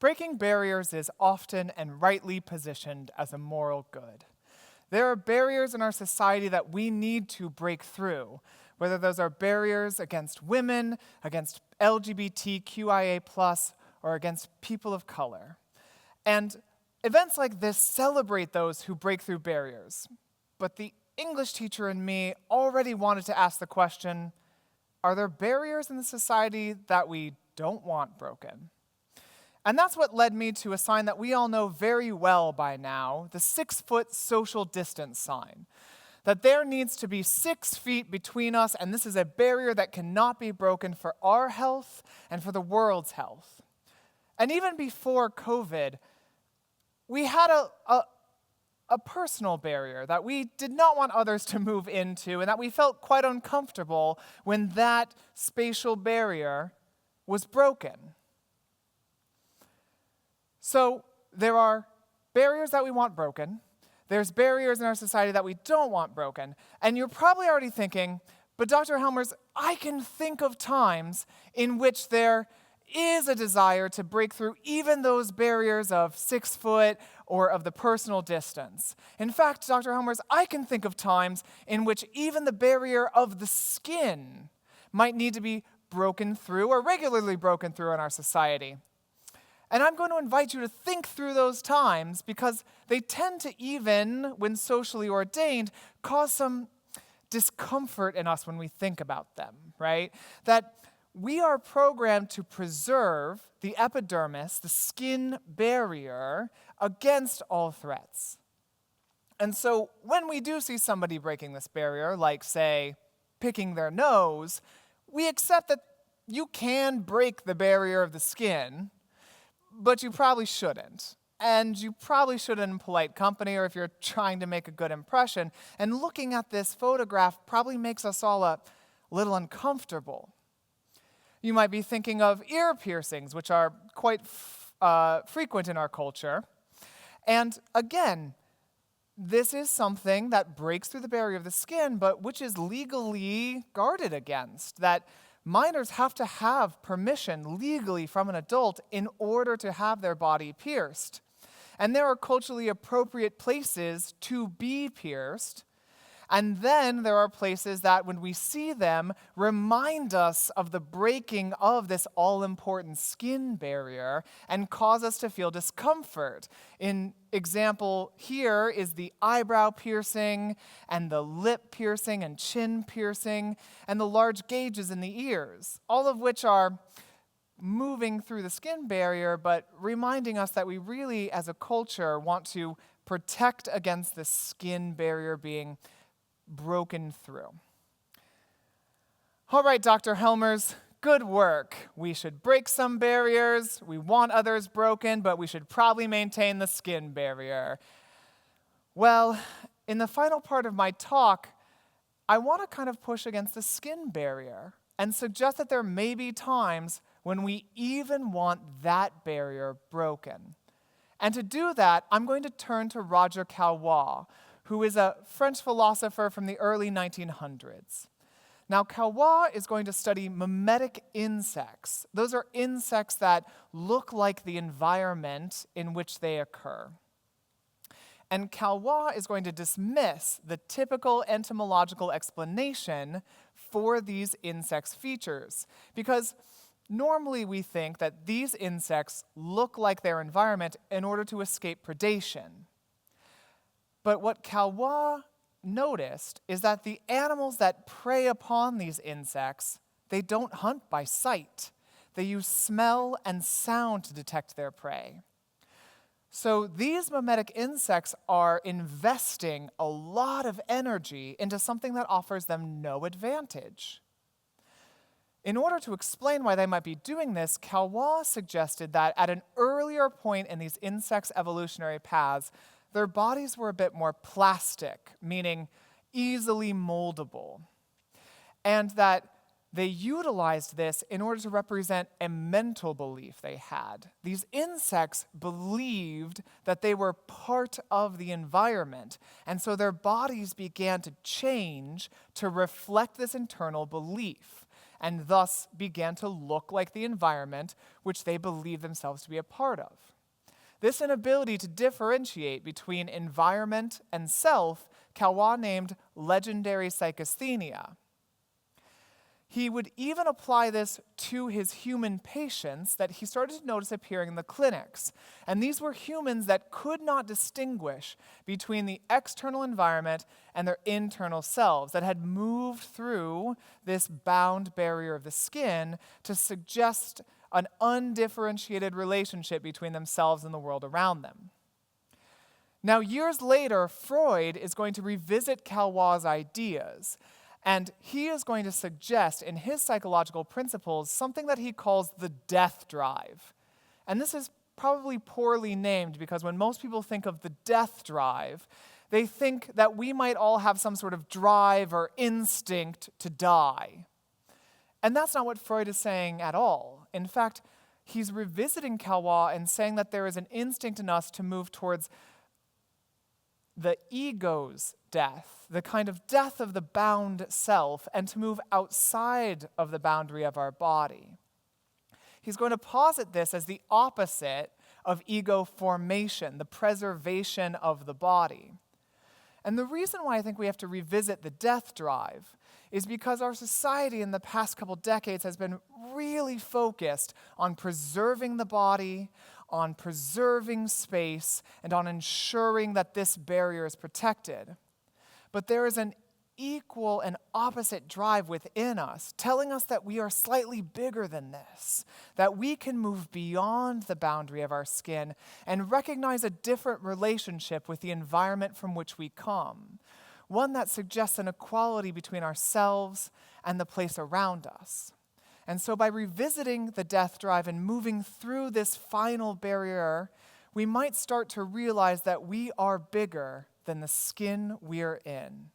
Breaking barriers is often and rightly positioned as a moral good. There are barriers in our society that we need to break through, whether those are barriers against women, against LGBTQIA+, or against people of color. And events like this celebrate those who break through barriers. But the English teacher in me already wanted to ask the question, are there barriers in the society that we don't want broken? And that's what led me to a sign that we all know very well by now, the 6-foot social distance sign. That there needs to be 6 feet between us, and this is a barrier that cannot be broken for our health and for the world's health. And even before COVID, we had a personal barrier that we did not want others to move into, and that we felt quite uncomfortable when that spatial barrier was broken. So there are barriers that we want broken. There's barriers in our society that we don't want broken. And you're probably already thinking, but Dr. Helmers, I can think of times in which there is a desire to break through even those barriers of 6 foot or of the personal distance. In fact, Dr. Helmers, I can think of times in which even the barrier of the skin might need to be broken through or regularly broken through in our society. And I'm going to invite you to think through those times because they tend to, even when socially ordained, cause some discomfort in us when we think about them, right? That we are programmed to preserve the epidermis, the skin barrier, against all threats. And so when we do see somebody breaking this barrier, like, say, picking their nose, we accept that you can break the barrier of the skin, but you probably shouldn't. And you probably shouldn't in polite company or if you're trying to make a good impression. And looking at this photograph probably makes us all a little uncomfortable. You might be thinking of ear piercings, which are quite frequent in our culture. And again, this is something that breaks through the barrier of the skin, but which is legally guarded against. That minors have to have permission legally from an adult in order to have their body pierced. And there are culturally appropriate places to be pierced. And then there are places that, when we see them, remind us of the breaking of this all-important skin barrier and cause us to feel discomfort. An example here is the eyebrow piercing and the lip piercing and chin piercing and the large gauges in the ears, all of which are moving through the skin barrier, but reminding us that we really, as a culture, want to protect against the skin barrier being broken through. All right, Dr. Helmers, good work. We should break some barriers. We want others broken, but we should probably maintain the skin barrier. Well, in the final part of my talk, I want to kind of push against the skin barrier and suggest that there may be times when we even want that barrier broken. And to do that, I'm going to turn to Roger Calwah, who is a French philosopher from the early 1900s. Now, Calwah is going to study mimetic insects. Those are insects that look like the environment in which they occur. And Calwah is going to dismiss the typical entomological explanation for these insects' features, because normally we think that these insects look like their environment in order to escape predation. But what Calwah noticed is that the animals that prey upon these insects, they don't hunt by sight. They use smell and sound to detect their prey. So these mimetic insects are investing a lot of energy into something that offers them no advantage. In order to explain why they might be doing this, Calwah suggested that at an earlier point in these insects' evolutionary paths, their bodies were a bit more plastic, meaning easily moldable, and that they utilized this in order to represent a mental belief they had. These insects believed that they were part of the environment, and so their bodies began to change to reflect this internal belief. and thus began to look like the environment which they believed themselves to be a part of. This inability to differentiate between environment and self, Calwah named legendary psychasthenia. He would even apply this to his human patients that he started to notice appearing in the clinics. And these were humans that could not distinguish between the external environment and their internal selves, that had moved through this bound barrier of the skin to suggest an undifferentiated relationship between themselves and the world around them. Now, years later, Freud is going to revisit Calwah's ideas. And he is going to suggest in his psychological principles something that he calls the death drive. And this is probably poorly named because when most people think of the death drive, they think that we might all have some sort of drive or instinct to die. And that's not what Freud is saying at all. In fact, he's revisiting Calwah and saying that there is an instinct in us to move towards the ego's death, the kind of death of the bound self, and to move outside of the boundary of our body. He's going to posit this as the opposite of ego formation, the preservation of the body. And the reason why I think we have to revisit the death drive is because our society in the past couple decades has been really focused on preserving the body, on preserving space, and on ensuring that this barrier is protected. But there is an equal and opposite drive within us, telling us that we are slightly bigger than this, that we can move beyond the boundary of our skin and recognize a different relationship with the environment from which we come, one that suggests an equality between ourselves and the place around us. And so by revisiting the death drive and moving through this final barrier, we might start to realize that we are bigger than the skin we're in.